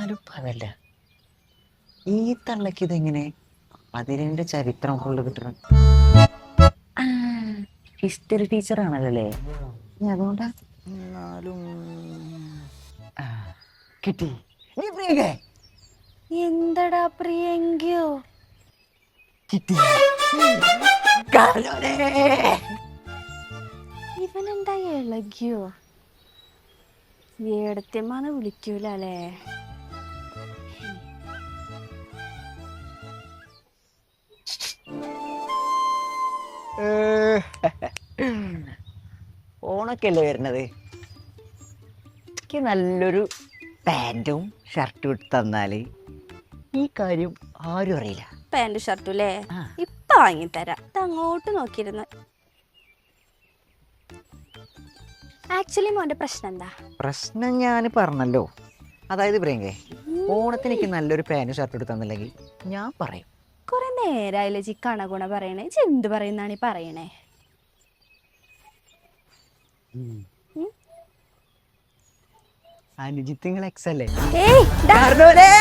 എന്നാലും അതല്ല, ഈ തള്ളക്ക് ഇതെങ്ങനെ അതിന്റെ ചരിത്രം ഫുള്ള് കിട്ടണം? ഹിസ്റ്ററി ടീച്ചർ ആണല്ലേ? അതുകൊണ്ടാ. എന്നാലും ആ, കിട്ടി. നീ പ്രിയങ്കേ എന്തടാ പ്രിയങ്കിയോ? കിട്ടി. കാലോലേ. ഇവനെന്താ ഇളകിയോ? ഏടത്യമ്മാന്ന് വിളിക്കൂല അല്ലേ? ഓണൊക്കെ അല്ലേ വരുന്നത്? എനിക്ക് നല്ലൊരു പാൻറ്റും ഷർട്ടും ഇട്ട് തന്നാല് ഈ കാര്യം ആരും അറിയില്ല. പാൻറ് ഷർട്ടും അല്ലേ? ആ. ഇപ്പൊ വാങ്ങിത്തരാം. അങ്ങോട്ട് നോക്കിയിരുന്ന. ആക്ച്വലി മോന്റെ പ്രശ്നം എന്താ? പ്രശ്നം ഞാൻ പറഞ്ഞല്ലോ. അതായത് പ്രിയങ്കേ, ഓണത്തിന് എനിക്ക് നല്ലൊരു പാൻറ്റും ഷർട്ടും ഇട്ട് തന്നില്ലെങ്കിൽ ഞാൻ പറയും. കൊറേ നേരായില്ലേ ചിക്കണ ഗുണ പറയണേ. എന്ത് പറയുന്നാണ് ഈ പറയണേ? അനുജിത്ത് നിങ്ങൾ എക്സ് അല്ലേ? ഏയ് കാരണവരേ!